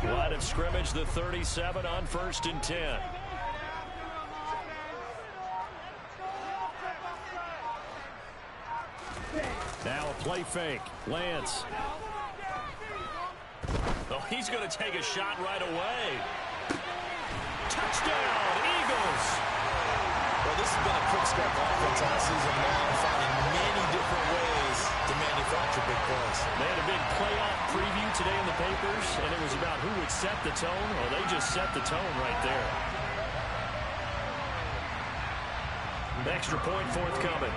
Line of scrimmage, the 37 on 1st and 10. Now a play fake. Lance. Oh, he's going to take a shot right away. Touchdown, Eagles. Well, this has been a quick start offense all season long, finding many different ways to manufacture big plays. They had a big playoff preview today in the papers, and it was about who would set the tone. Well, they just set the tone right there. The extra point forthcoming.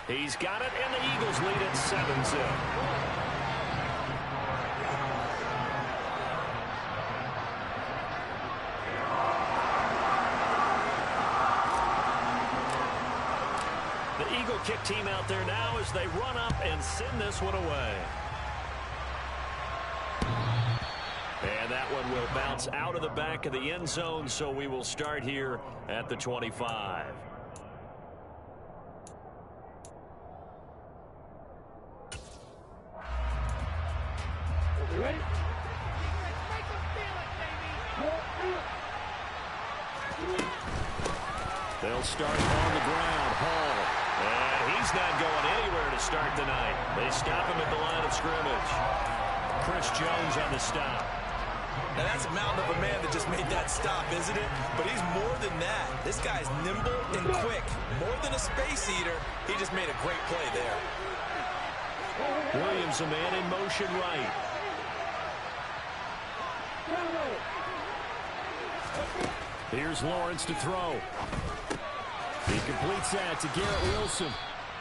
He's got it, and the Eagles lead at 7-0. The Eagle kick team out there now as they run up and send this one away. And that one will bounce out of the back of the end zone, so we will start here at the 25. Ready? They'll start on the ground. Hall. And he's not going anywhere to start the night. They stop him at the line of scrimmage. Chris Jones on the stop. Now that's a mountain of a man that just made that stop, isn't it? But he's more than that. This guy's nimble and quick. More than a space eater. He just made a great play there. Williams, a man in motion right. Here's Lawrence to throw. He completes that to Garrett Wilson.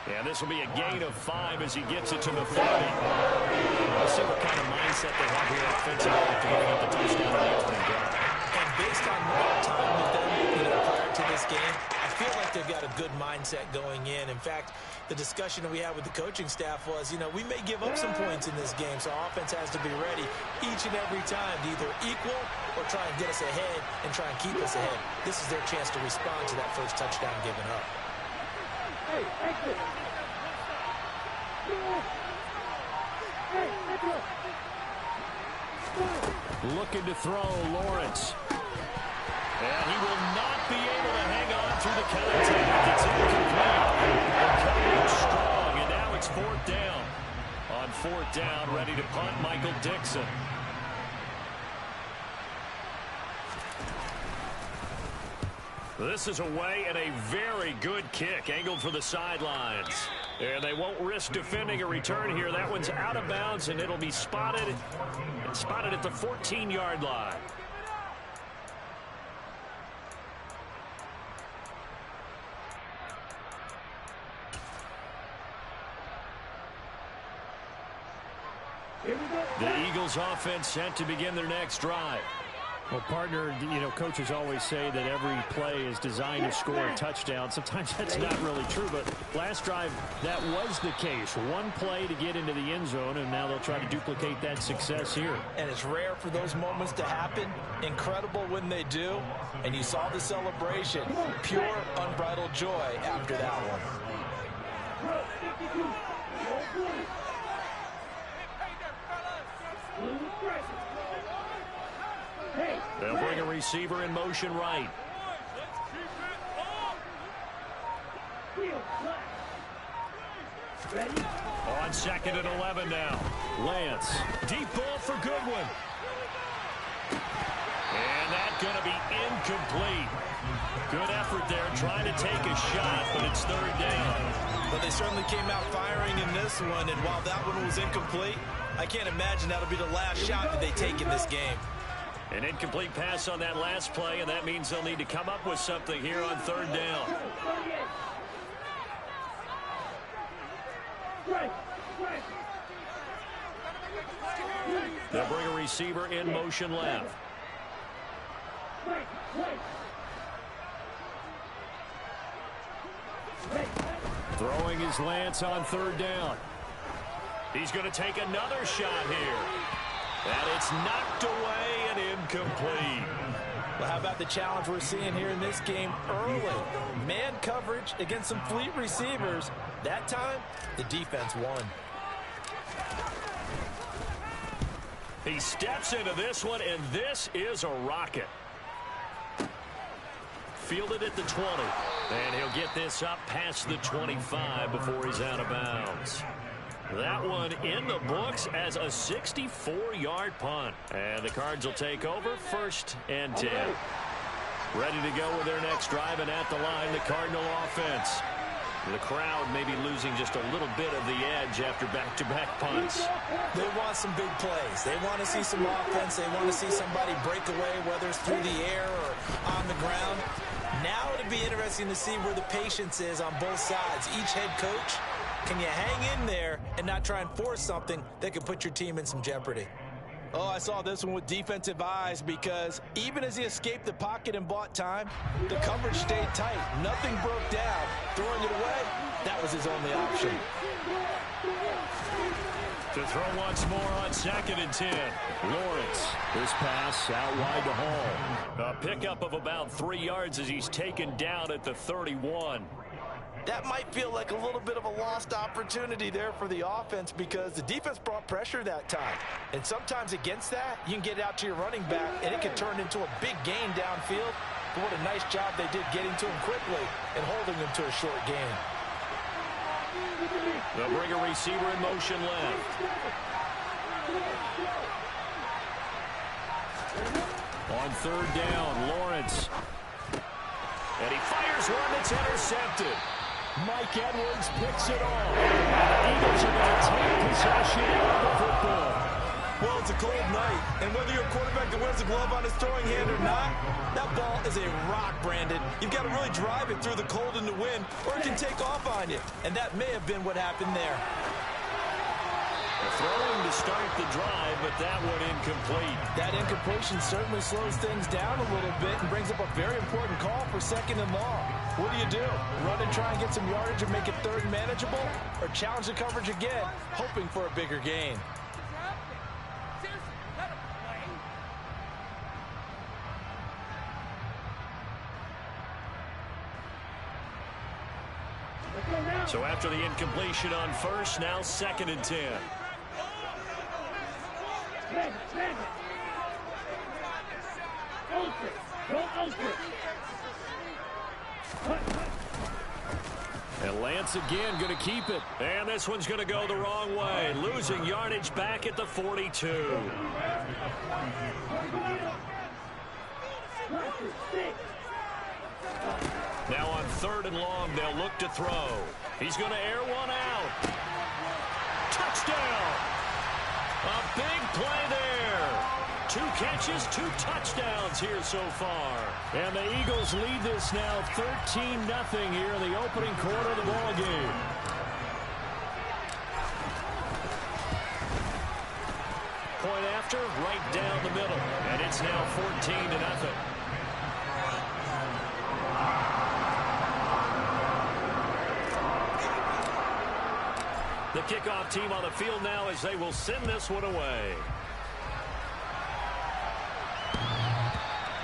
And this will be a gain of 5 as he gets it to the 30. We'll see what kind of mindset they have here offensively after getting up the touchdown on the opening drive. And based on my time with them, prior to this game, I feel like they've got a good mindset going in. In fact, the discussion that we had with the coaching staff was, we may give up some points in this game, so offense has to be ready each and every time to either equal or try and get us ahead and try and keep us ahead. This is their chance to respond to that first touchdown given up. Looking to throw, Lawrence. And he will not be able to hang on through the contact. It's incomplete. The coverage strong, and now it's 4th down. On 4th down, ready to punt, Michael Dixon. This is away and a very good kick, angled for the sidelines. And they won't risk defending a return here. That one's out of bounds, and it'll be spotted at the 14-yard line. The Eagles offense set to begin their next drive. Well, partner, coaches always say that every play is designed to score a touchdown. Sometimes that's not really true, but last drive, that was the case. One play to get into the end zone, and now they'll try to duplicate that success here. And it's rare for those moments to happen. Incredible when they do. And you saw the celebration. Pure, unbridled joy after that one. They'll bring a receiver in motion right. On 2nd and 11 now. Lance. Deep ball for Goodwin. And that's going to be incomplete. Good effort there, trying to take a shot, but it's 3rd down. But they certainly came out firing in this one, and while that one was incomplete, I can't imagine that'll be the last shot that they take in this game. An incomplete pass on that last play, and that means they'll need to come up with something here on 3rd down. They'll bring a receiver in motion left. Throwing his Lance on 3rd down. He's going to take another shot here. And it's knocked away and incomplete. Well, how about the challenge we're seeing here in this game early? Man coverage against some fleet receivers. That time, the defense won. He steps into this one, and this is a rocket. Fielded at the 20. And he'll get this up past the 25 before he's out of bounds. That one in the books as a 64-yard punt. And the Cards will take over 1st and 10. Ready to go with their next drive, and at the line, the Cardinal offense. The crowd may be losing just a little bit of the edge after back-to-back punts. They want some big plays. They want to see some offense. They want to see somebody break away, whether it's through the air or on the ground. Now it'll be interesting to see where the patience is on both sides. Each head coach, can you hang in there and not try and force something that could put your team in some jeopardy? Oh, I saw this one with defensive eyes, because even as he escaped the pocket and bought time, the coverage stayed tight. Nothing broke down. Throwing it away, that was his only option. To throw once more on 2nd and 10. Lawrence, this pass out wide to Hall. A pickup of about 3 yards as he's taken down at the 31. That might feel like a little bit of a lost opportunity there for the offense, because the defense brought pressure that time. And sometimes against that, you can get it out to your running back, and it can turn into a big gain downfield. But what a nice job they did getting to him quickly and holding him to a short gain. They'll bring a receiver in motion left. On 3rd down, Lawrence. And he fires one that's intercepted. Mike Edwards picks it off. The Eagles are going to take possession of the football. Well, it's a cold night, and whether you're a quarterback that wears a glove on his throwing hand or not, that ball is a rock, Brandon. You've got to really drive it through the cold and the wind, or it can take off on you. And that may have been what happened there. Throwing to start the drive, but that one incomplete. That incompletion certainly slows things down a little bit and brings up a very important call for 2nd and long. What do? Run and try and get some yardage and make it 3rd and manageable, or challenge the coverage again, hoping for a bigger gain? So after the incompletion on 1st, now 2nd and 10. And Lance again going to keep it. And this one's going to go the wrong way. Losing yardage back at the 42. Now on 3rd and long, they'll look to throw. He's going to air one out. Touchdown! A big play there. 2 catches, 2 touchdowns here so far. And the Eagles lead this now 13-0 here in the opening quarter of the ball game. Point after, right down the middle. And it's now 14-0. The kickoff team on the field now as they will send this one away.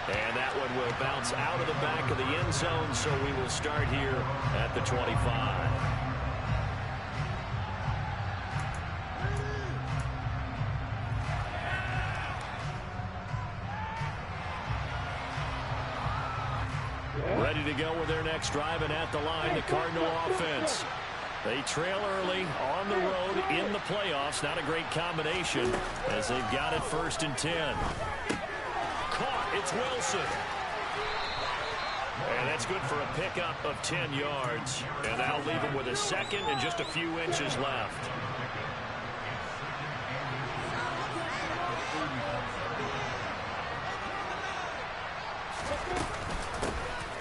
And that one will bounce out of the back of the end zone, so we will start here at the 25. Ready to go with their next drive, and at the line, the Cardinal offense. They trail early on the road in the playoffs. Not a great combination as they've got it 1st and 10. Caught. It's Wilson. And that's good for a pickup of 10 yards. And that'll leave him with a 2nd and just a few inches left.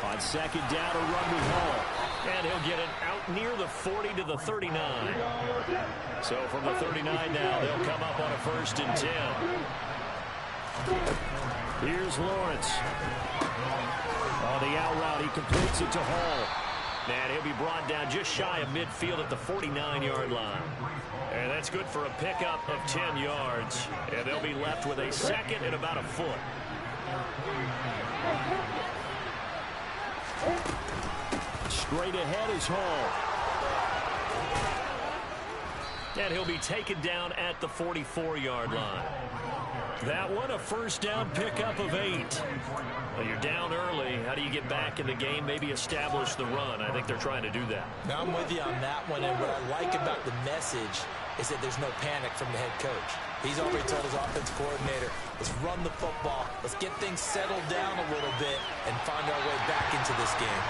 On 2nd down, a run with Hall. And he'll get it out near the 40 to the 39. So from the 39 now, they'll come up on a 1st and 10. Here's Lawrence. On the out route, he completes it to Hall. And he'll be brought down just shy of midfield at the 49-yard line. And that's good for a pickup of 10 yards. And they'll be left with a 2nd and about a foot. Straight ahead is Hall. And he'll be taken down at the 44-yard line. That one, a first down pickup of 8. Well, you're down early. How do you get back in the game? Maybe establish the run. I think they're trying to do that. Now, I'm with you on that one, and what I like about the message is that there's no panic from the head coach. He's already told his offensive coordinator, let's run the football, let's get things settled down a little bit and find our way back into this game.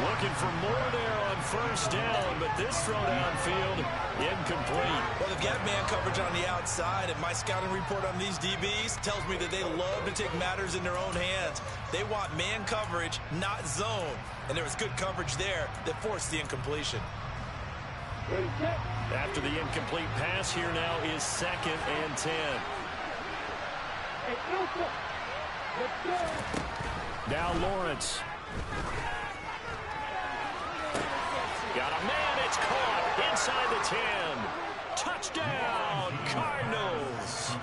Looking for more there on first down, but this throw downfield incomplete. Well, they've got man coverage on the outside, and my scouting report on these DBs tells me that they love to take matters in their own hands. They want man coverage, not zone. And there was good coverage there that forced the incompletion. After the incomplete pass, here now is 2nd and 10. Now Lawrence. Got a man, it's caught inside the 10. Touchdown, Cardinals.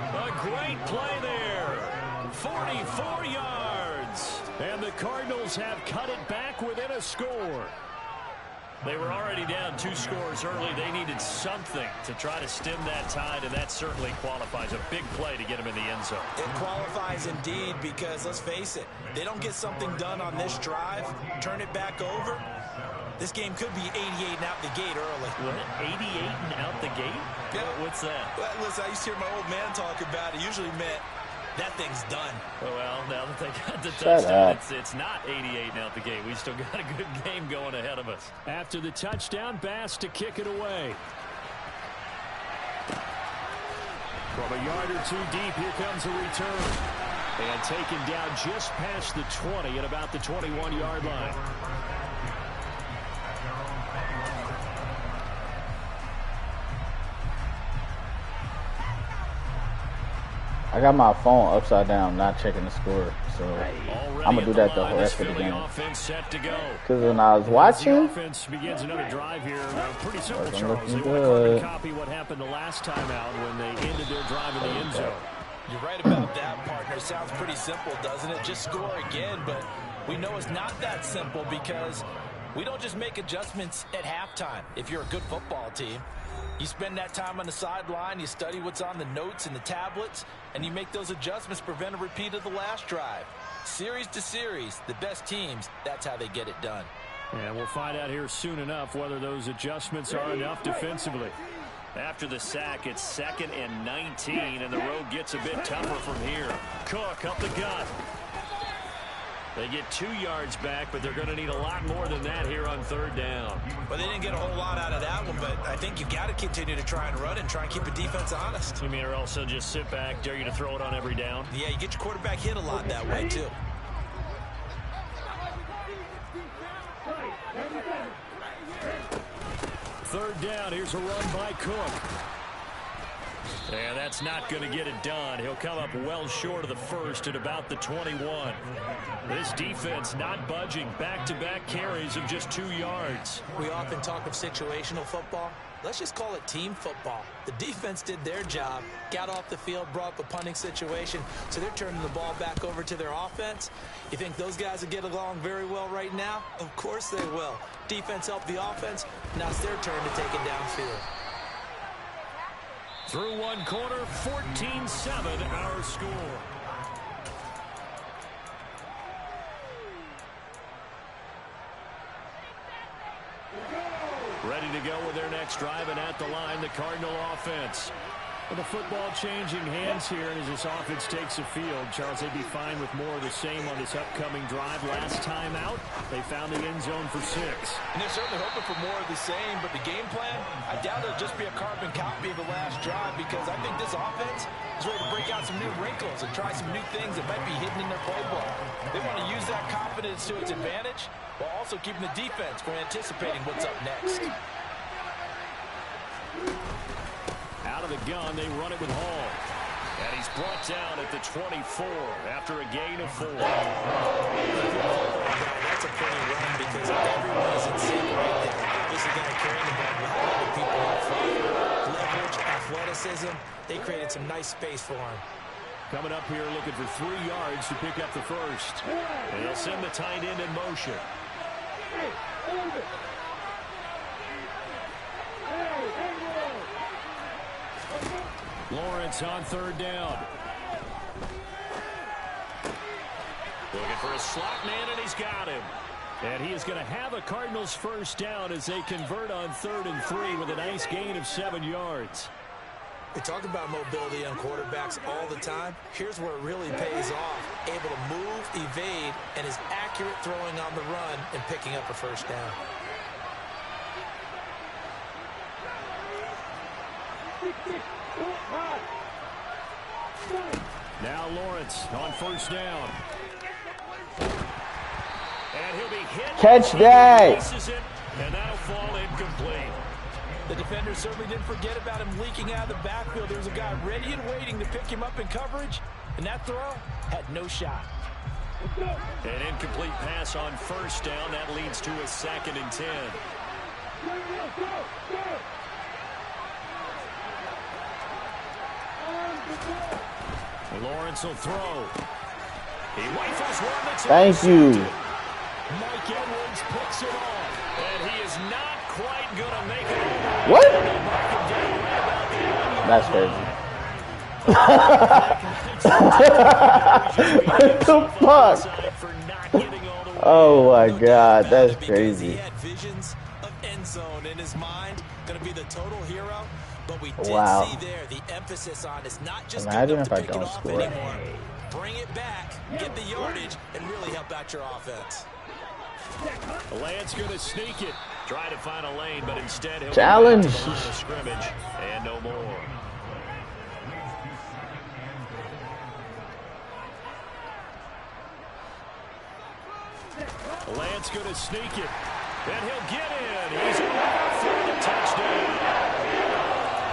A great play there. 44 yards. And the Cardinals have cut it back within a score. They were already down 2 scores early. They needed something to try to stem that tide, and that certainly qualifies. A big play to get them in the end zone. It qualifies indeed because, let's face it, they don't get something done on this drive, turn it back over, this game could be 88 and out the gate early. What? 88 and out the gate? Yeah. What's that? Well, listen, I used to hear my old man talk about it. Usually meant that thing's done. Well, now that they got the touchdown, it's not 88 and out the gate. We still got a good game going ahead of us. After the touchdown, Bass to kick it away. From a yard or 2 deep, here comes a return. And taken down just past the 20 at about the 21-yard line. I got my phone upside down, not checking the score, so I'm gonna do that the whole rest of the game. Because when I was watching, the offense begins another drive here. Pretty simple, Charles. They want to copy what happened the last time out when they ended their drive in the end zone. You're right about that, partner. Sounds pretty simple, doesn't it? Just score again, but we know it's not that simple because we don't just make adjustments at halftime. If you're a good football team, you spend that time on the sideline, you study what's on the notes and the tablets, and you make those adjustments, prevent a repeat of the last drive. Series to series, the best teams, that's how they get it done. And we'll find out here soon enough whether those adjustments are enough defensively. After the sack, it's 2nd and 19, and the road gets a bit tougher from here. Cook up the gut. They get 2 yards back, but they're going to need a lot more than that here on 3rd down. Well, they didn't get a whole lot out of that one, but I think you got to continue to try and run and try and keep the defense honest. You mean, or also just sit back, dare you to throw it on every down? Yeah, you get your quarterback hit a lot that way, too. Third down, here's a run by Cook. And that's not going to get it done. He'll come up well short of the first at about the 21. This defense not budging. Back-to-back carries of just 2 yards. We often talk of situational football. Let's just call it team football. The defense did their job, got off the field, brought up a punting situation, so they're turning the ball back over to their offense. You think those guys will get along very well right now? Of course they will. Defense helped the offense. Now it's their turn to take it downfield. Through one quarter, 14-7 our score. Ready to go with their next drive, and at the line, the Cardinal offense. With the football changing hands here, and as this offense takes the field, Charles, they'd be fine with more of the same on this upcoming drive. Last time out, they found the end zone for 6. And they're certainly hoping for more of the same, but the game plan, I doubt it'll just be a carbon copy of the last drive, because I think this offense is ready to break out some new wrinkles and try some new things that might be hidden in their playbook. They want to use that confidence to its advantage, while also keeping the defense from anticipating what's up next. Out of the gun, they run it with Hall. And he's brought down at the 24 after a gain of 4. That's a pretty run because everyone is in sync right there. This is a guy carrying the ball behind the people up front. Leverage, athleticism, they created some nice space for him. Coming up here looking for 3 yards to pick up the first. And they'll send the tight end in motion. Lawrence on third down. Looking for a slot man, and he's got him. And he is going to have a Cardinals first down as they convert on 3rd and 3 with a nice gain of 7 yards. We talk about mobility on quarterbacks all the time. Here's where it really pays off. Able to move, evade, and is accurate throwing on the run and picking up a first down. Now Lawrence on first down. And he'll be hit. Catch that. And that'll fall incomplete. The defender certainly didn't forget about him leaking out of the backfield. There was a guy ready and waiting to pick him up in coverage, and that throw had no shot. An incomplete pass on first down. That leads to a 2nd and 10. Lawrence will throw. He rifles one that's Thank you. Mike Edwards picks it off, and he is not quite going to make it over. What? That's crazy. What the fuck? Oh my God, that's crazy. He had visions of end zone in his mind. Going to be the total hero. But we did see there the emphasis on is not just imagine if I pick it don't off score. anymore. Bring it back, get the yardage, and really help out your offense. Lance going to sneak it. Try to find a lane, but instead he'll challenge. Go back to the line of scrimmage and no more. Lance going to sneak it, and he'll get in. He's over for the touchdown.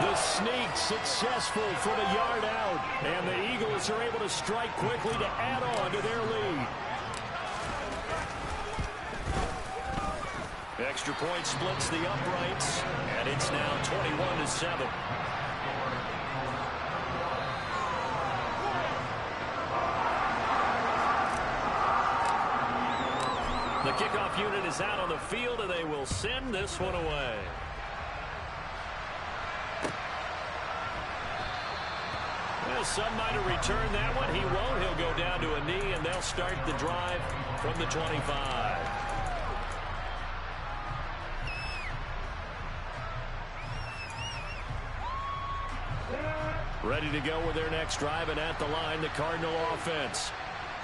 The sneak successful from a yard out, and the Eagles are able to strike quickly to add on to their lead. Extra point splits the uprights, and it's now 21-7. The kickoff unit is out on the field, and they will send this one away. Well, some might have returned that one. He won't. He'll go down to a knee, and they'll start the drive from the 25. Ready to go with their next drive, and at the line, the Cardinal offense.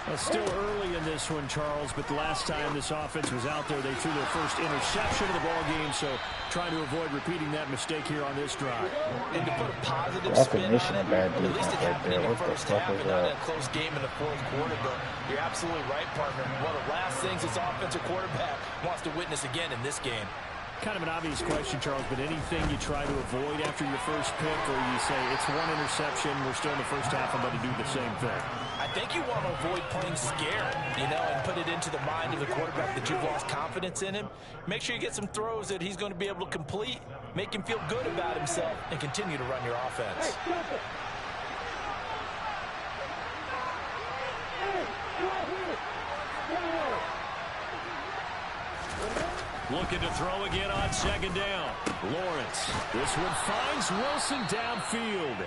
Well, still early in this one, Charles, but the last time this offense was out there, they threw their first interception of the ball game, so trying to avoid repeating that mistake here on this drive. And to put a positive Definition spin on of bad it, at least it defense right happened there. in the What the first fuck half is and not that? in a close game in the fourth quarter, but you're absolutely right, partner. One of the last things this offensive quarterback wants to witness again in this game. Kind of an obvious question, Charles, but anything you try to avoid after your first pick, or you say it's one interception, we're still in the first half, I'm going to do the same thing? I think you want to avoid playing scared, and put it into the mind of the quarterback that you've lost confidence in him. Make sure you get some throws that he's going to be able to complete, make him feel good about himself, and continue to run your offense. Looking to throw again on second down. Lawrence. This one finds Wilson downfield.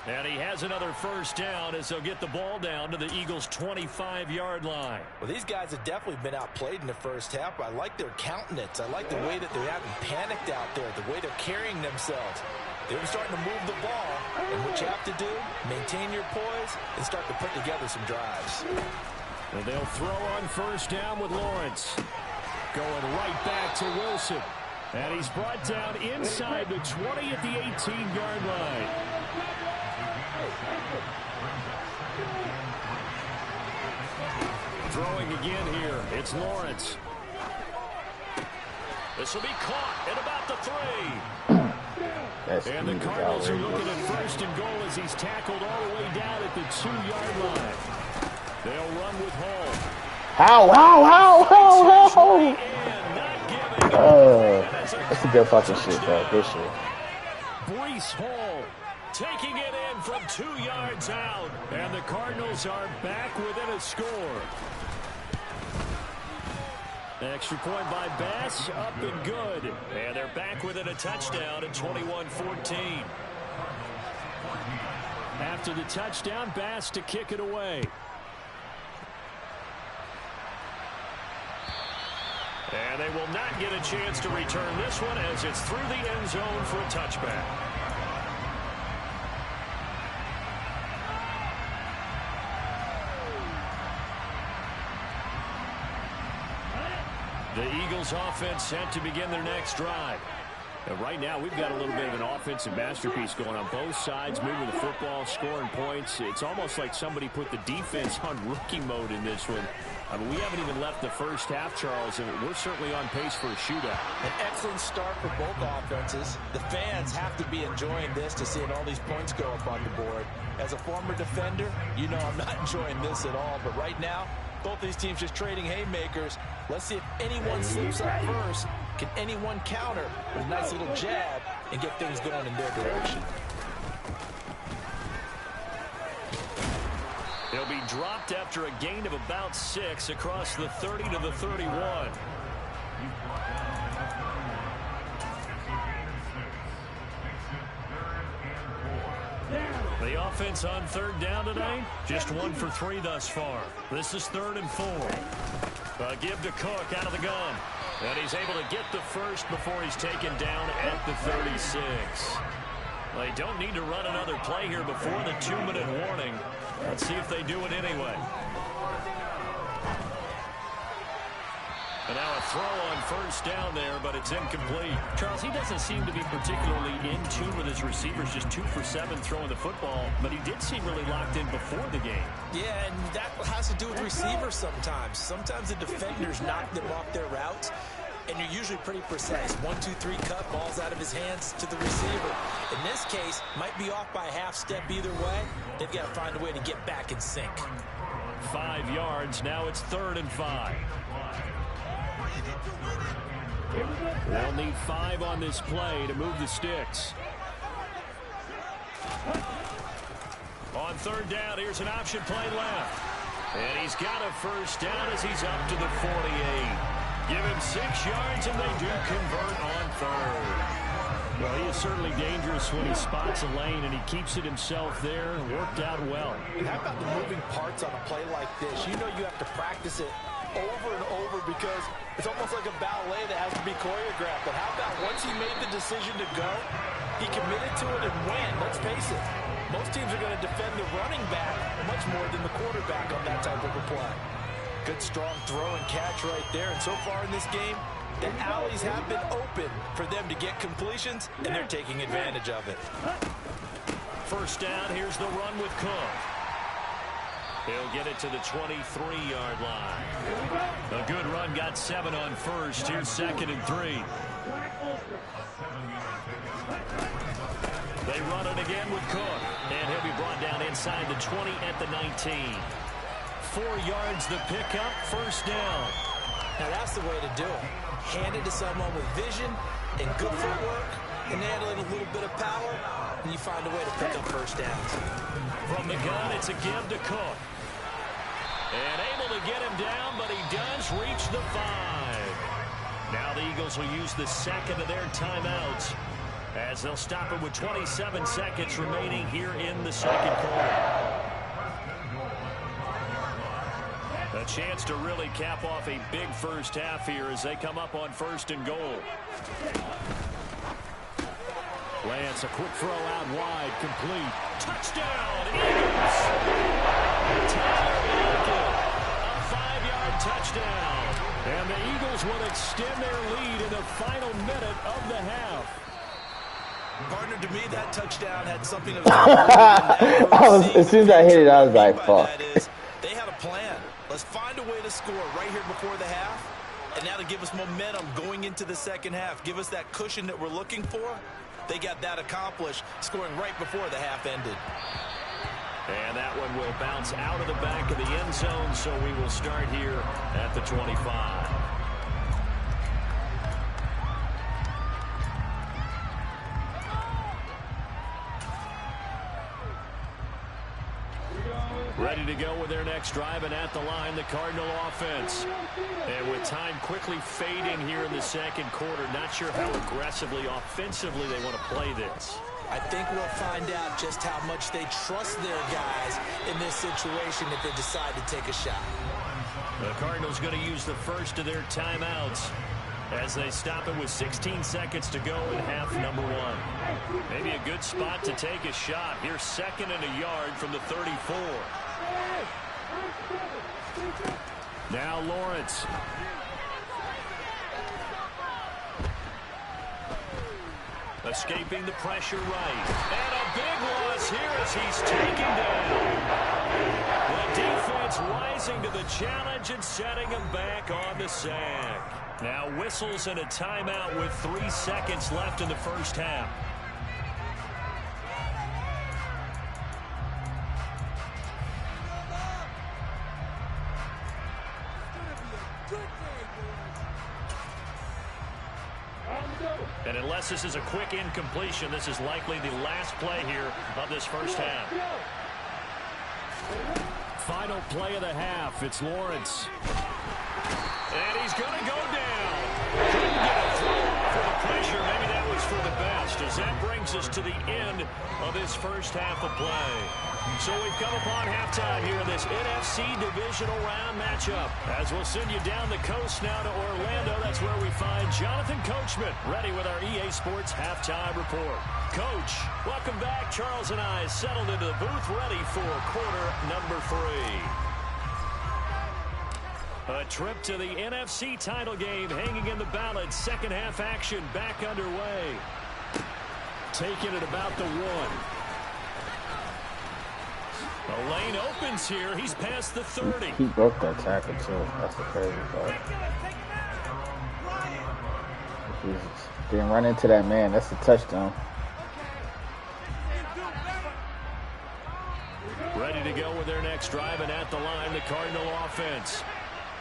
And he has another first down as they'll get the ball down to the Eagles' 25-yard line. Well, these guys have definitely been outplayed in the first half. I like their countenance. I like the way that they haven't panicked out there, the way they're carrying themselves. They're starting to move the ball. And what you have to do, maintain your poise and start to put together some drives. And they'll throw on first down with Lawrence. Going right back to Wilson. And he's brought down inside the 20 at the 18-yard line. Throwing again here. It's Lawrence. This will be caught at about the 3. And the Cardinals are looking at first and goal as he's tackled all the way down at the 2-yard line. They'll run with Hall. How? That's a good fucking shit, bro. Good shit. Breece Hall taking it in from 2 yards out. And the Cardinals are back within a score. Extra point by Bass, up and good. And they're back within a touchdown at 21-14. after the touchdown. Bass to kick it away. And they will not get a chance to return this one as it's through the end zone for a touchback. The Eagles offense set to begin their next drive. And right now, we've got a little bit of an offensive masterpiece going on both sides, moving the football, scoring points. It's almost like somebody put the defense on rookie mode in this one. I mean, we haven't even left the first half, Charles, and we're certainly on pace for a shootout. An excellent start for both offenses. The fans have to be enjoying this to seeing all these points go up on the board. As a former defender, you know I'm not enjoying this at all. But right now, both these teams just trading haymakers. Let's see if anyone slips up first. Can anyone counter with a nice little jab and get things going in their direction? He'll be dropped after a gain of about 6 across the 30 to the 31. The offense on third down today, just 1 for 3 thus far. This is 3rd and 4. Give to Cook out of the gun. And he's able to get the first before he's taken down at the 36. They don't need to run another play here before the 2-minute warning. Let's see if they do it anyway. And now a throw on first down there, but it's incomplete. Charles, he doesn't seem to be particularly in tune with his receivers, just 2 for 7 throwing the football, but he did seem really locked in before the game. Yeah, and that has to do with receivers sometimes. Sometimes the defenders knock them off their routes, and you're usually pretty precise. 1, 2, 3 cut, balls out of his hands to the receiver. In this case, might be off by a half step either way. They've got to find a way to get back in sync. 5 yards, now it's 3rd and 5. They'll need 5 on this play to move the sticks. On 3rd down, here's an option play left. And he's got a first down as he's up to the 48. Give him 6 yards, and they do convert on 3rd. Well, he is certainly dangerous when he spots a lane, and he keeps it himself there. Worked out well. And how about the moving parts on a play like this? You know you have to practice it over and over because it's almost like a ballet that has to be choreographed. But how about once he made the decision to go, he committed to it and went. Let's face it, most teams are going to defend the running back much more than the quarterback on that type of a play. Good strong throw and catch right there. And so far in this game, the alleys have been open for them to get completions, and they're taking advantage of it. First down, here's the run with Cook. He'll get it to the 23-yard line. A good run, got 7 on first. Here's 2nd and 3. They run it again with Cook. And he'll be brought down inside the 20 at the 19. 4 yards the pickup, first down. Now that's the way to do it. Hand it to someone with vision and good footwork, and add a little bit of power, and you find a way to pick up first downs. From the gun, it's a give to Cook. And able to get him down, but he does reach the 5. Now the Eagles will use the second of their timeouts as they'll stop it with 27 seconds remaining here in the second quarter. A chance to really cap off a big first half here as they come up on 1st and goal. Lance, a quick throw out wide, complete. Touchdown, Eagles! A 5-yard touchdown. And the Eagles will extend their lead in the final minute of the half. Partner, to me, that touchdown had something of a as soon as I hit it, I was like, fuck. They had a plan. Let's find a way to score right here before the half. And now to give us momentum going into the second half. Give us that cushion that we're looking for. They got that accomplished, scoring right before the half ended. And that one will bounce out of the back of the end zone, so we will start here at the 25. Ready to go with their next drive, and at the line, the Cardinal offense. And with time quickly fading here in the second quarter, not sure how aggressively, offensively they want to play this. I think we'll find out just how much they trust their guys in this situation if they decide to take a shot. The Cardinals going to use the first of their timeouts as they stop it with 16 seconds to go in half number 1. Maybe a good spot to take a shot. Here's 2nd and a yard from the 34. Now Lawrence. Escaping the pressure right. And a big loss here as he's taken down. The defense rising to the challenge and setting him back on the sack. Now whistles and a timeout with 3 seconds left in the first half. And unless this is a quick incompletion, this is likely the last play here of this first half. Final play of the half. It's Lawrence. And he's going to go down. Couldn't get a throw off for the pressure. Maybe that was for the best, as that brings us to the end of this first half of play. So we've come upon halftime here in this NFC Divisional round matchup. As we'll send you down the coast now to Orlando, that's where we find Jonathan Coachman, ready with our EA Sports halftime report. Coach, welcome back. Charles and I settled into the booth, ready for quarter number 3. A trip to the NFC title game hanging in the balance. Second half action back underway. Taking it about the 1. The lane opens here. He's past the 30. He broke that tackle, too. That's the crazy part. He didn't run into that man. That's a touchdown. Ready to go with their next drive, and at the line, the Cardinal offense.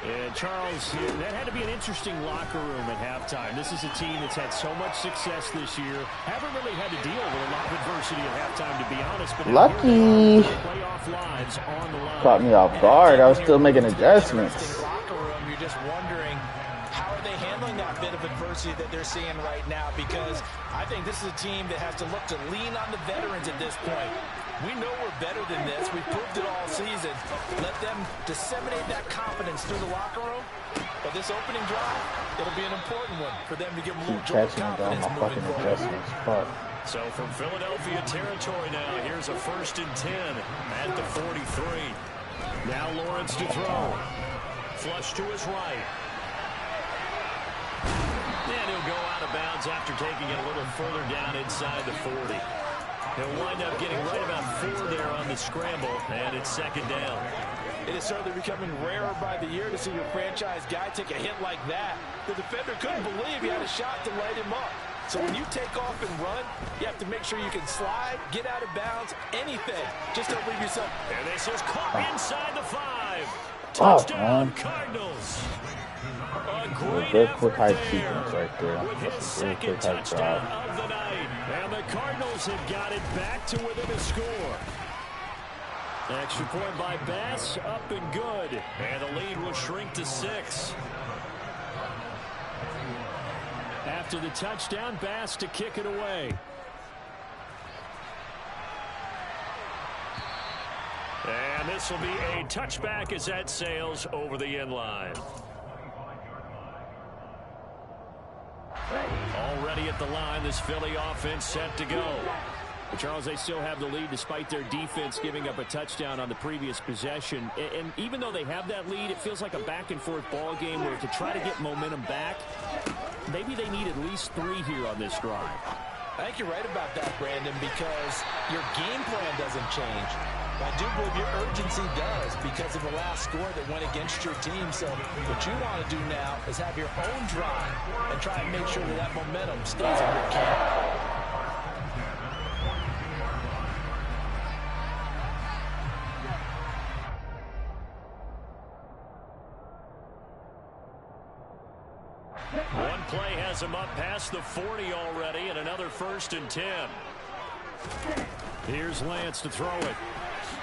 And Charles, that had to be an interesting locker room at halftime. This is a team that's had so much success this year. Haven't really had to deal with a lot of adversity at halftime, to be honest. But lucky. Playoff lives on the line. Caught me off guard. I was still making adjustments. Locker room, you're just wondering, how are they handling that bit of adversity that they're seeing right now? Because I think this is a team that has to look to lean on the veterans at this point. We know we're better than this. We've proved it all season. Let them disseminate that confidence through the locker room. But this opening drive, it'll be an important one for them to give them a little jolt of confidence moving forward. So from Philadelphia territory now, here's a 1st and 10 at the 43. Now Lawrence to throw. Flush to his right. And he'll go out of bounds after taking it a little further down inside the 40. He'll wind up getting right about 4 there on the scramble, and it's 2nd down. It is certainly becoming rarer by the year to see your franchise guy take a hit like that. The defender couldn't believe he had a shot to light him up. So when you take off and run, you have to make sure you can slide, get out of bounds, anything. Just don't leave yourself. And this is caught inside the 5. Touchdown, Cardinals. A good quick high sequence right there. With his 2nd touchdown of the night. And the Cardinals have got it back to within a score. Extra point by Bass, up and good. And the lead will shrink to 6. After the touchdown, Bass to kick it away. And this will be a touchback as that sails over the end line. Already at the line, this Philly offense set to go. But Charles, they still have the lead despite their defense giving up a touchdown on the previous possession. And even though they have that lead, it feels like a back-and-forth ball game where to try to get momentum back, maybe they need at least 3 here on this drive. I think you're right about that, Brandon, because your game plan doesn't change. I do believe your urgency does because of the last score that went against your team. So what you want to do now is have your own drive and try and make sure that that momentum stays in your camp. One play has him up past the 40 already, and another 1st and 10. Here's Lance to throw it.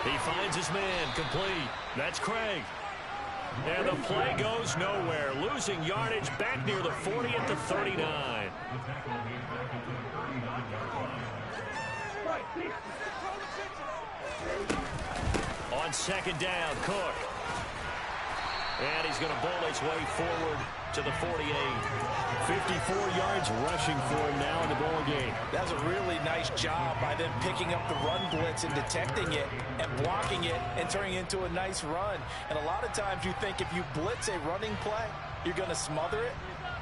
He finds his man, complete. That's Craig. And the play goes nowhere. Losing yardage back near the 40 at the 39. On second down, Cook. And he's going to bowl his way forward to the 48. 54 yards rushing for him now in the ball game. That's a really nice job by them picking up the run blitz and detecting it and blocking it and turning it into a nice run. And a lot of times you think if you blitz a running play, you're going to smother it.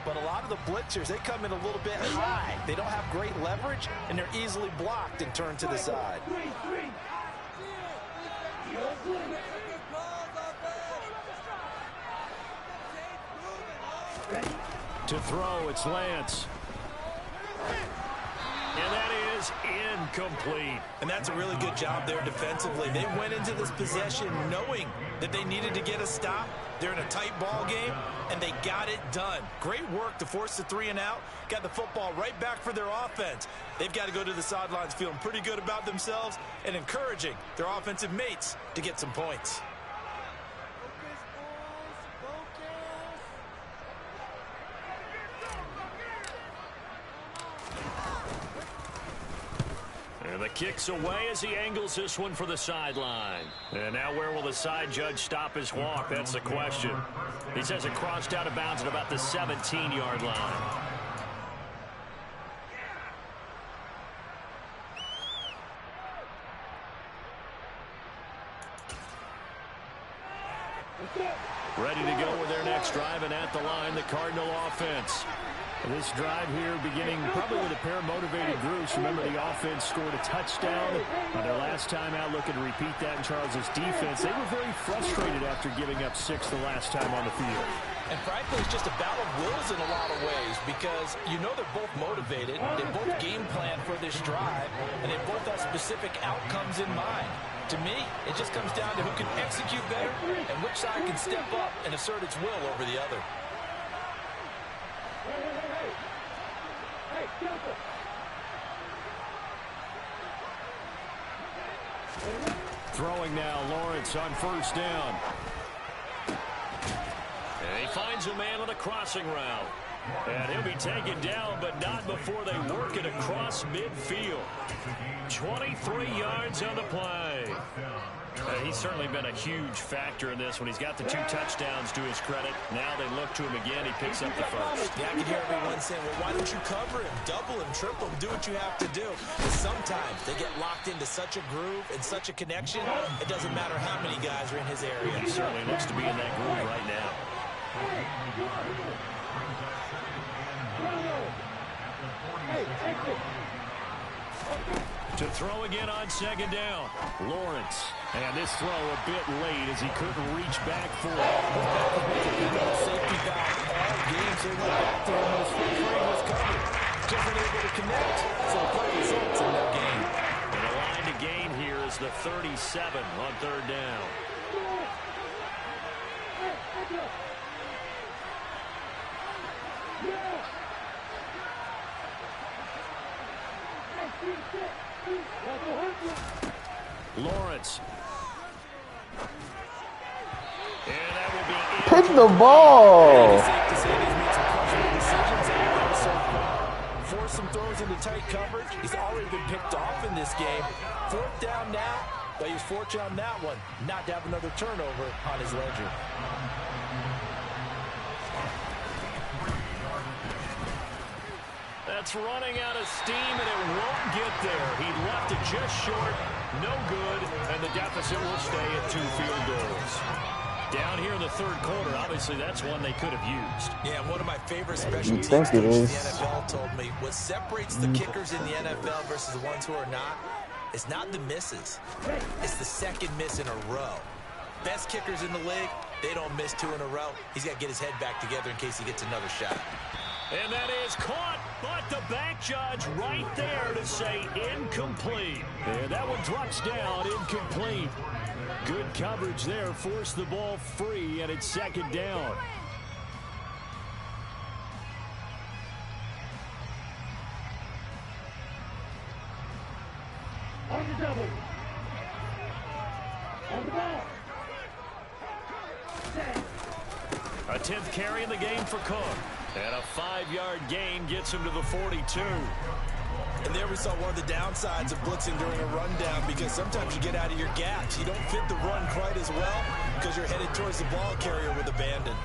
But a lot of the blitzers, they come in a little bit high. They don't have great leverage, and they're easily blocked and turned to the side. To throw, it's Lance. And that is incomplete. And that's a really good job there defensively. They went into this possession knowing that they needed to get a stop. They're in a tight ball game, and they got it done. Great work to force the 3 and out. Got the football right back for their offense. They've got to go to the sidelines feeling pretty good about themselves and encouraging their offensive mates to get some points. And the kick's away as he angles this one for the sideline. And now where will the side judge stop his walk? That's the question. He says it crossed out of bounds at about the 17-yard line. Ready to go with their next drive, and at the line, the Cardinal offense. This drive here beginning probably with a pair of motivated groups. Remember, the offense scored a touchdown on their last time out, looking to repeat that in Charles's defense. They were very frustrated after giving up 6 the last time on the field. And frankly, it's just a battle of wills in a lot of ways because you know they're both motivated. They both game plan for this drive, and they both have specific outcomes in mind. To me, it just comes down to who can execute better and which side can step up and assert its will over the other. Throwing now, Lawrence on first down. And he finds a man on a crossing route. And he'll be taken down, but not before they work it across midfield. 23 yards on the play. He's certainly been a huge factor in this when he's got the 2 touchdowns to his credit. Now they look to him again. He picks up the first. Yeah, I can hear everyone saying, well, why don't you cover him, double him, triple him, do what you have to do. But sometimes they get locked into such a groove and such a connection, it doesn't matter how many guys are in his area. He certainly looks to be in that groove right now. To throw again on second down. Lawrence. And this throw a bit late as he couldn't reach back for it. Safety valve all game, so he went back to him when his free was covered. Just unable to connect, so play results in that game. And the line to gain here is the 37 on third down. Lawrence. And that will be it. Pick the ball. Force some throws into tight coverage. He's already been picked off in this game. 4th down now, but he was fortunate on that one not to have another turnover on his ledger. That's running out of steam, and it won't get there. He left it just short, no good, and the deficit will stay at 2 field goals. Down here in the third quarter, obviously that's one they could have used. Yeah, one of my favorite special teams think it coaches in is. the NFL told me what separates the kickers in the NFL versus the ones who are not is not the misses. It's the second miss in a row. Best kickers in the league, they don't miss 2 in a row. He's got to get his head back together in case he gets another shot. And that is caught, but the back judge right there to say incomplete. And that one drops down, incomplete. Good coverage there, forced the ball free, and it's second down. On the double. On the ball. A 10th carry in the game for Cook. And a 5-yard gain gets him to the 42. And there we saw one of the downsides of blitzing during a rundown, because sometimes you get out of your gaps. You don't fit the run quite as well because you're headed towards the ball carrier with abandon.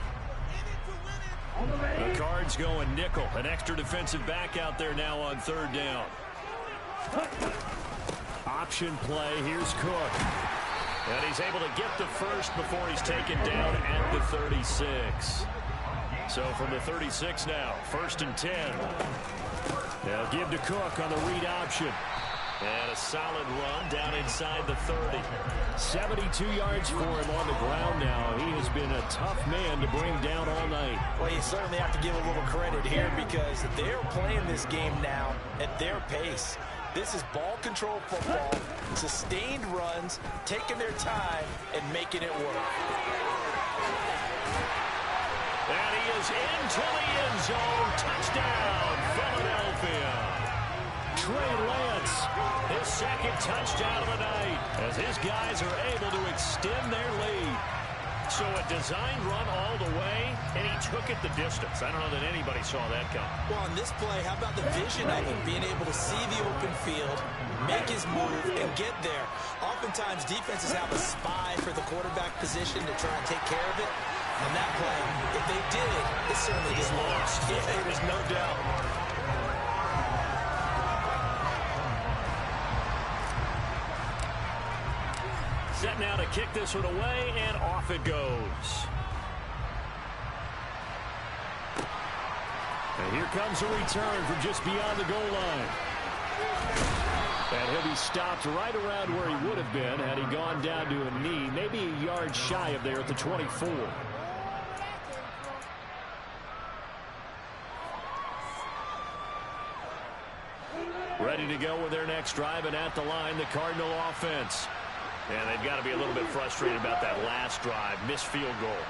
The Cards going nickel. An extra defensive back out there now on third down. Option play. Here's Cook. And he's able to get the first before he's taken down at the 36. So from the 36 now, 1st and 10. They'll give to Cook on the read option. And a solid run down inside the 30. 72 yards for him on the ground now. He has been a tough man to bring down all night. Well, you certainly have to give a little credit here because they're playing this game now at their pace. This is ball control football, sustained runs, taking their time, and making it work. And he is into the end zone. Touchdown, Philadelphia. Trey Lance, his second touchdown of the night, as his guys are able to extend their lead. So a design run all the way, and he took it the distance. I don't know that anybody saw that come. Well, on this play, how about the vision of him, being able to see the open field, make his move, and get there. Oftentimes, defenses have a spy for the quarterback position to try and take care of it. On that play, if they did, it certainly just lost. Yeah, there's no doubt. Set now to kick this one away, and off it goes. And here comes a return from just beyond the goal line. And he'll be stopped right around where he would have been had he gone down to a knee, maybe a yard shy of there at the 24. Ready to go with their next drive, and at the line, the Cardinal offense. And they've got to be a little bit frustrated about that last drive, missed field goal.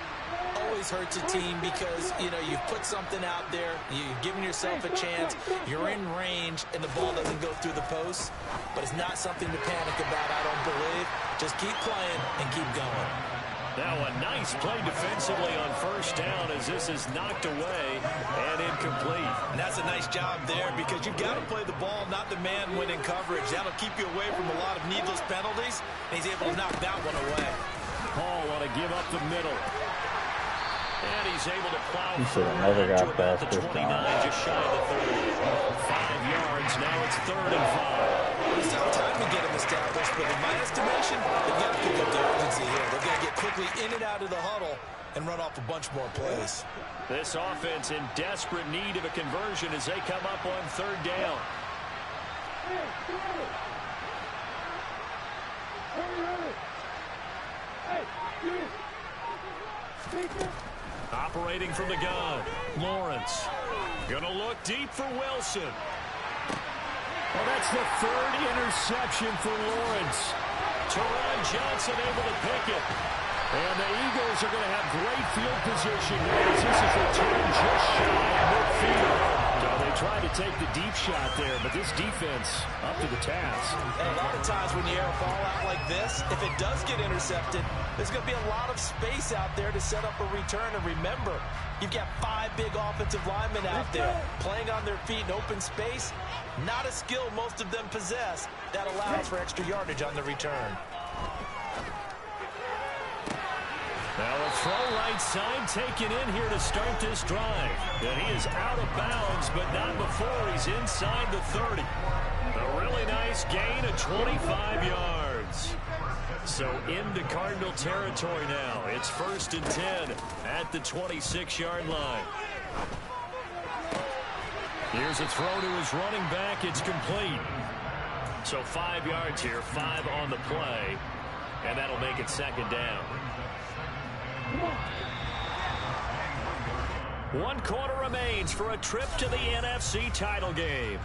Always hurts a team because, you know, you've put something out there, you've given yourself a chance, you're in range, and the ball doesn't go through the post. But it's not something to panic about, I don't believe. Just keep playing and keep going. Now a nice play defensively on first down as this is knocked away and incomplete. And that's a nice job there because you've got to play the ball, not the man winning coverage. That'll keep you away from a lot of needless penalties, and he's able to knock that one away. Paul want to give up the middle. And he's able to plow He should have never got past the this 29, time. just shy of the 30. 5 yards, now it's 3rd and 5. It's not time to get him established, but in my estimation, they've got to pick up the urgency here. They've got to get quickly in and out of the huddle and run off a bunch more plays. This offense in desperate need of a conversion as they come up on 3rd down. Operating from the gun, Lawrence. Gonna look deep for Wilson. Well, that's the 3rd interception for Lawrence. Teron Johnson able to pick it. And the Eagles are going to have great field position as this is returned just shy of midfield. So they tried to take the deep shot there, but this defense up to the task. And a lot of times when you air a ball out like this, if it does get intercepted, there's going to be a lot of space out there to set up a return. And remember, you've got 5 big offensive linemen out there playing on their feet in open space. Not a skill most of them possess that allows for extra yardage on the return. Now a throw right side taken in here to start this drive. And he is out of bounds, but not before he's inside the 30. A really nice gain of 25 yards. So into Cardinal territory now. It's 1st and 10 at the 26-yard line. Here's a throw to his running back. It's complete. So 5 yards here, 5 on the play. And that'll make it 2nd down. 1 quarter remains for a trip to the NFC title game.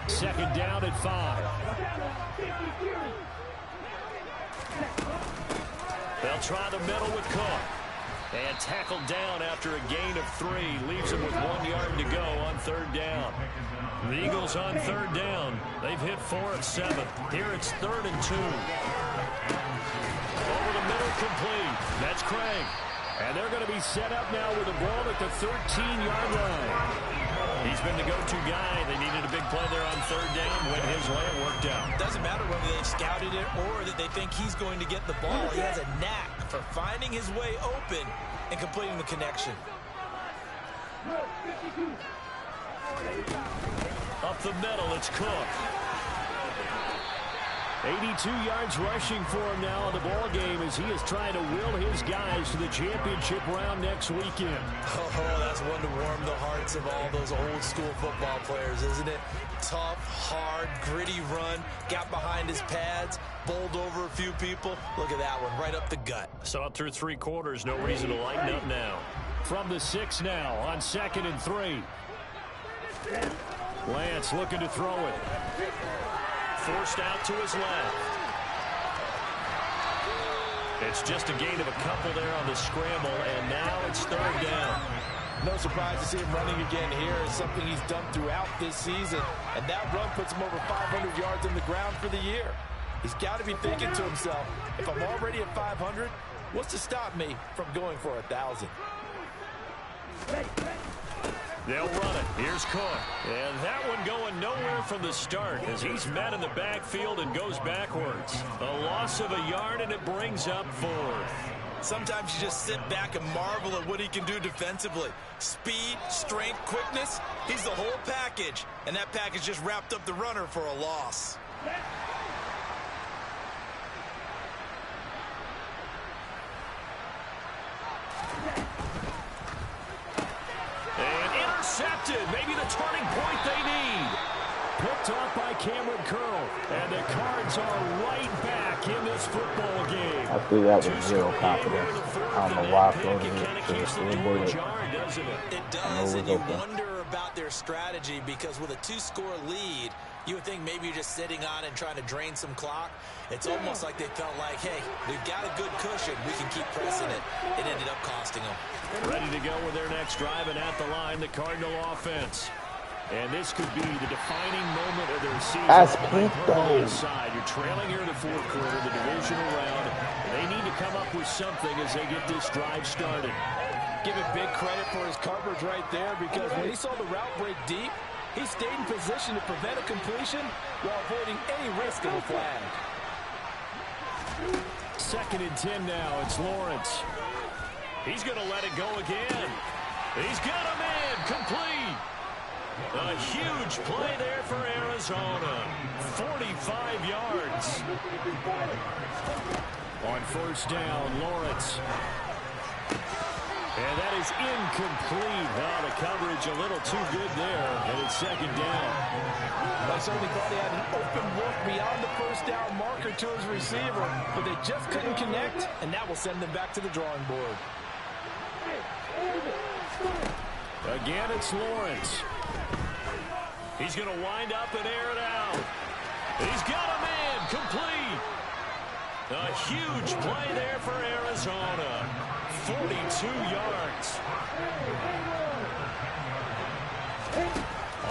Second down at 5. They'll try the middle with Cook. And tackled down after a gain of 3. Leaves him with 1 yard to go on 3rd down. The Eagles on 3rd down. They've hit 4 of 7. Here it's 3rd and 2. Over the middle complete. That's Craig. And they're going to be set up now with the ball at the 13-yard line. He's been the go-to guy. They needed a big play there on third down when his layup worked out. Doesn't matter whether they've scouted it or that they think he's going to get the ball. He has a knack for finding his way open and completing the connection. Up the middle, it's Cook. 82 yards rushing for him now in the ball game as he is trying to will his guys to the championship round next weekend. Oh, that's one to warm the hearts of all those old school football players, isn't it? Tough, hard, gritty run, got behind his pads, bowled over a few people. Look at that one, right up the gut. Saw it through 3 quarters, no reason to lighten up now. From the 6 now on 2nd and 3. Lance looking to throw it. Forced out to his left. It's just a gain of a couple there on the scramble, and now it's 3rd down. No surprise to see him running again here. It's something he's done throughout this season, and that run puts him over 500 yards on the ground for the year. He's got to be thinking to himself, if I'm already at 500, what's to stop me from going for 1,000? They'll run it. Here's Cook. And that one going nowhere from the start as he's met in the backfield and goes backwards. A loss of a yard, and it brings up 4th. Sometimes you just sit back and marvel at what he can do defensively. Speed, strength, quickness, he's the whole package. And that package just wrapped up the runner for a loss. Intercepted, maybe the turning point they need. Picked off by Cameron Curl, and the Cards are right back in this football game. I think that was zero confidence. I don't know why I floated it to the scoreboard. It does, and you wonder about their strategy because with a 2-score lead, you would think maybe you're just sitting on it and trying to drain some clock. It's almost like they felt like, hey, we've got a good cushion. We can keep pressing it. It ended up costing them. Ready to go with their next drive, and at the line, the Cardinal offense. And this could be the defining moment of their season. That's quick, though. You're trailing here in the 4th quarter, the divisional round. They need to come up with something as they get this drive started. Give him big credit for his coverage right there because when he saw the route break deep, he stayed in position to prevent a completion while avoiding any risk of a flag. 2nd and 10 now. It's Lawrence. He's going to let it go again. He's got a man complete. A huge play there for Arizona. 45 yards. On 1st down, Lawrence. And that is incomplete. Oh, the coverage a little too good there. And it's 2nd down. I certainly thought he had an open look beyond the 1st down marker to his receiver, but they just couldn't connect, and that will send them back to the drawing board. Again, it's Lawrence. He's going to wind up and air it out. He's got a man complete. A huge play there for Arizona. 42 yards.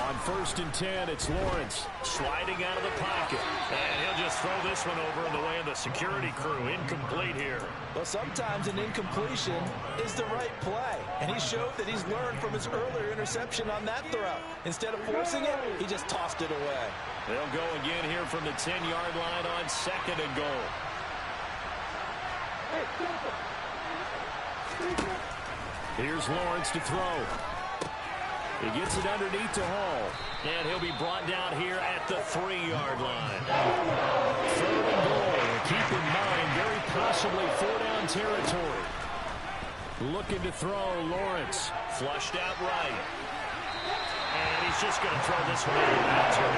On 1st and 10, it's Lawrence sliding out of the pocket. And he'll just throw this one over in the way of the security crew. Incomplete here. Well, sometimes an incompletion is the right play. And he showed that he's learned from his earlier interception on that throw. Instead of forcing it, he just tossed it away. They'll go again here from the 10-yard line on 2nd and goal. Here's Lawrence to throw. He gets it underneath to Hall. And he'll be brought down here at the 3-yard line. 3rd and goal. Keep in mind, very possibly 4-down territory. Looking to throw, Lawrence. Flushed out right. And he's just going to throw this one out of bounds here.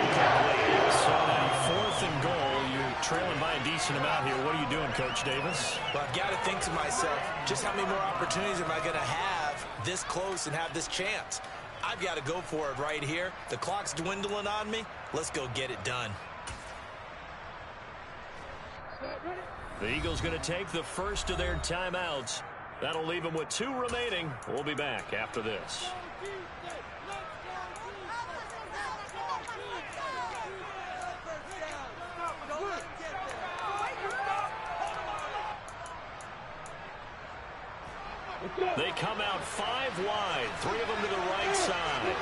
Incomplete. So now 4th and goal. You're trailing by a decent amount here. What are you doing, Coach Davis? Well, I've got to think to myself, just how many more opportunities am I going to have this close and have this chance? I've got to go for it right here. The clock's dwindling on me. Let's go get it done. The Eagles going to take the first of their timeouts. That'll leave them with 2 remaining. We'll be back after this. They come out 5 wide, 3 of them to the right side.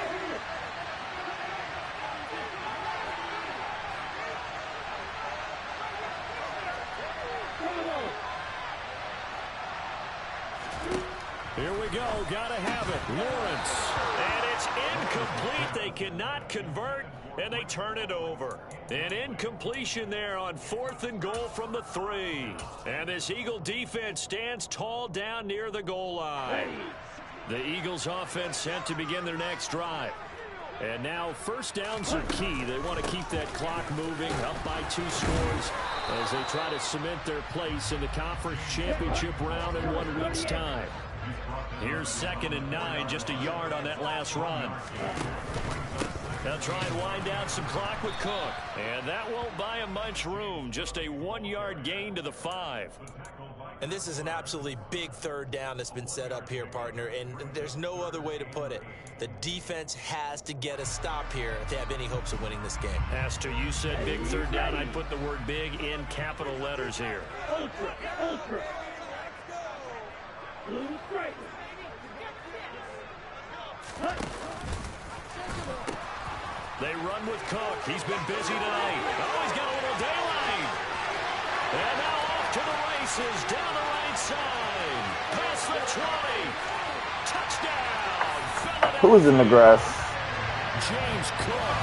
Here we go. Got to have it. Lawrence. And it's incomplete. They cannot convert, and they turn it over. An incompletion there on 4th and goal from the 3. And this Eagle defense stands tall down near the goal line. The Eagles offense set to begin their next drive. And now first downs are key. They want to keep that clock moving, up by 2 scores as they try to cement their place in the conference championship round in 1 week's time. Here's 2nd and 9, just a yard on that last run. They'll try and wind down some clock with Cook. And that won't buy him much room. Just a 1-yard gain to the 5. And this is an absolutely big 3rd down that's been set up here, partner. And there's no other way to put it. The defense has to get a stop here if they have any hopes of winning this game. Pastor, you said big 3rd down. I'd put the word big in capital letters here. Ultra, ultra. Blue strike. They run with Cook. He's been busy tonight. Oh, he's got a little daylight. And now off to the races down the right side. Past the 20. Touchdown. Who was in the grass? James Cook,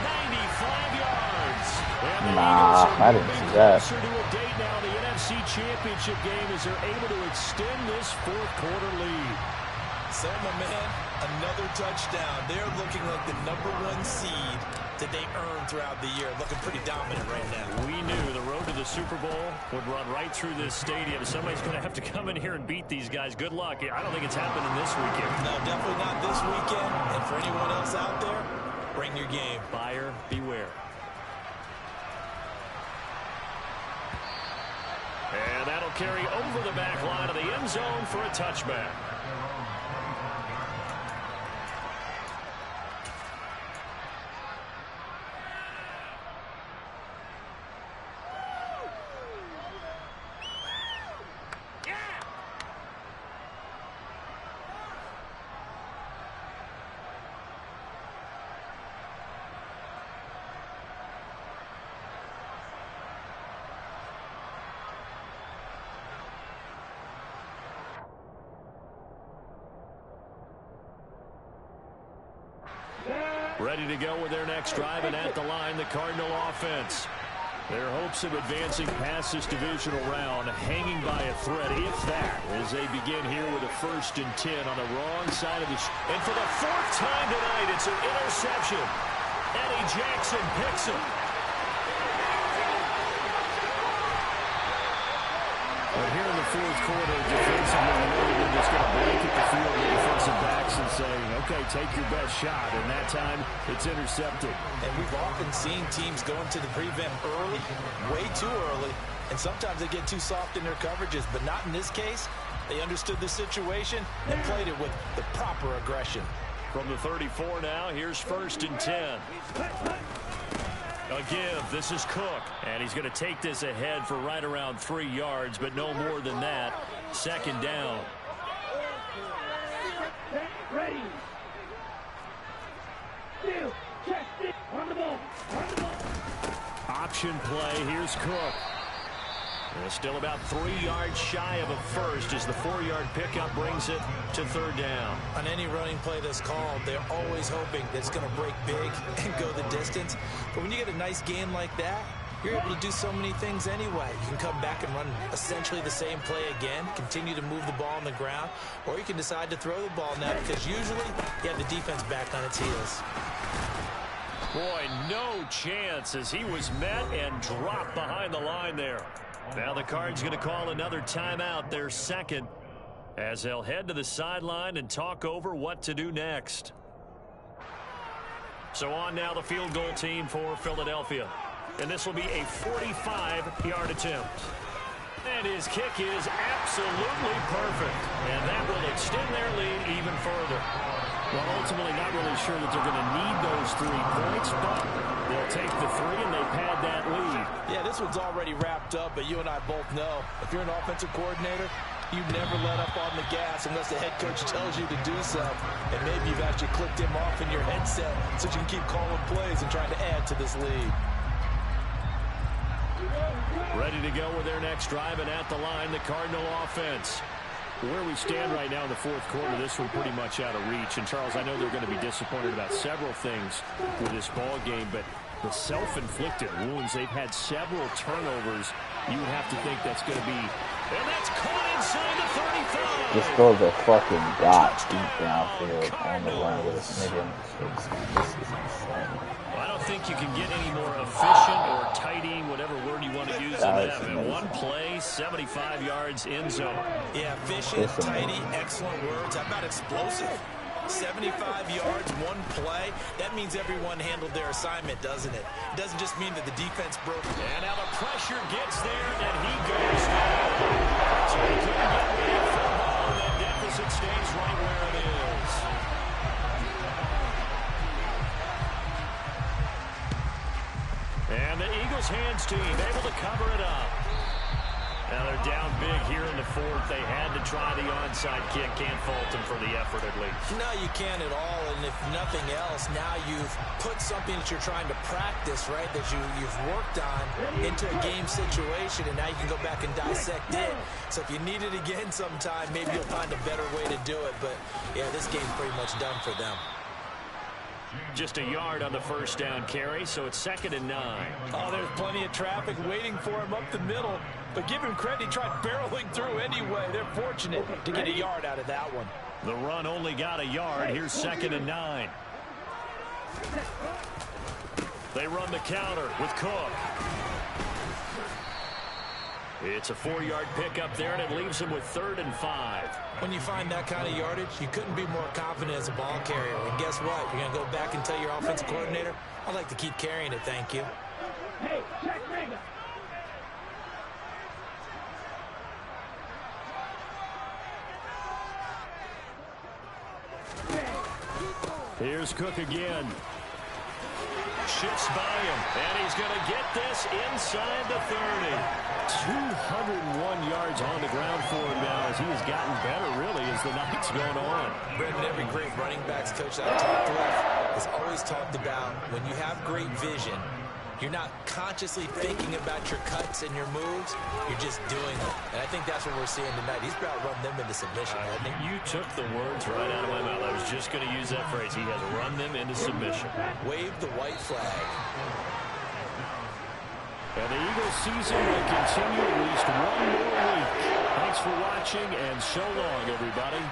95 yards. Nah, I didn't see that. Closer to a date now in the NFC Championship game as they're able to extend this 4th quarter lead. So, my man, another touchdown. They're looking like the #1 seed that they earned throughout the year. Looking pretty dominant right now. We knew the road to the Super Bowl would run right through this stadium. Somebody's going to have to come in here and beat these guys. Good luck. I don't think it's happening this weekend. No, definitely not this weekend. And for anyone else out there, bring your game. Buyer beware. And that'll carry over the back line of the end zone for a touchback. Ready to go with their next drive, and at the line, the Cardinal offense. Their hopes of advancing past this divisional round hanging by a thread, if that, as they begin here with a 1st and 10 on the wrong side of the... And for the 4th time tonight, it's an interception. Eddie Jackson picks him. But here in the 4th quarter, defensively, they're just going to blanket the field with defensive backs and say, okay, take your best shot. And that time, it's intercepted. And we've often seen teams go into the prevent early, way too early, and sometimes they get too soft in their coverages, but not in this case. They understood the situation and played it with the proper aggression. From the 34 now, here's 1st and 10. A give. This is Cook. And he's going to take this ahead for right around 3 yards, but no more than that. 2nd down. Ready. Still, check it. On the ball. Option play. Here's Cook. And still about 3 yards shy of a first as the 4-yard pickup brings it to 3rd down. On any running play that's called, they're always hoping that it's going to break big and go the distance. But when you get a nice game like that, you're able to do so many things anyway. You can come back and run essentially the same play again, continue to move the ball on the ground, or you can decide to throw the ball now because usually you have the defense back on its heels. Boy, no chance as he was met and dropped behind the line there. Now the Cards going to call another timeout, their 2nd, as they'll head to the sideline and talk over what to do next. So on now the field goal team for Philadelphia. And this will be a 45-yard attempt. And his kick is absolutely perfect. And that will extend their lead even further. Well, ultimately not really sure that they're going to need those 3 points, but they'll take the 3 and they pad that lead. Yeah, this one's already wrapped up, but you and I both know if you're an offensive coordinator, You never let up on the gas unless the head coach tells you to do so. And maybe you've actually clicked him off in your headset so you can keep calling plays and trying to add to this lead. Ready to go with their next drive, and at the line, the Cardinal offense. Where we stand right now in the fourth quarter, this one pretty much out of reach. And, Charles, I know they're going to be disappointed about several things with this ball game, but the self-inflicted wounds, they've had several turnovers. You would have to think that's going to be, and that's caught inside the 35. Just throws a fucking dot deep downfield on the line with his nigga. This is insane. I don't think you can get any more efficient or tidy, whatever word you want to use in that. In one play, 75 yards in zone. Yeah, efficient, tidy, excellent words. How about explosive? 75 yards, one play. That means everyone handled their assignment, doesn't it? It doesn't just mean that the defense broke. And now the pressure gets there, and he goes down. So he couldn't get back for the ball, and that deficit stays right where it is. And the Eagles hands team able to cover it up. Now they're down big here in the fourth. They had to try the onside kick. Can't fault them for the effort at least. No, you can't at all. And if nothing else, now you've put something that you're trying to practice, right, that you've worked on into a game situation, and now you can go back and dissect it. So if you need it again sometime, maybe you'll find a better way to do it. But, yeah, this game's pretty much done for them. Just a yard on the first down carry, so it's 2nd and 9. Oh, there's plenty of traffic waiting for him up the middle. But give him credit, he tried barreling through anyway. They're fortunate to get a yard out of that one. The run only got a yard. Here's 2nd and 9. They run the counter with Cook. It's a 4-yard pickup there, and it leaves him with 3rd and 5. When you find that kind of yardage, you couldn't be more confident as a ball carrier. And guess what? You're going to go back and tell your offensive coordinator, I'd like to keep carrying it, thank you. Hey, check Ranger. Here's Cook again. Shifts by him, and he's going to get this inside the 30. 201 yards on the ground for him now as he has gotten better, really, as the night's going on. Brendan, every great running backs coach I've talked with has always talked about when you have great vision, you're not consciously thinking about your cuts and your moves. You're just doing it. And I think that's what we're seeing tonight. He's about to run them into submission, hasn't he? You took the words right out of my mouth. I was just going to use that phrase. He has run them into submission. Wave the white flag. And the Eagles season will continue at least one more week. Thanks for watching, and so long, everybody.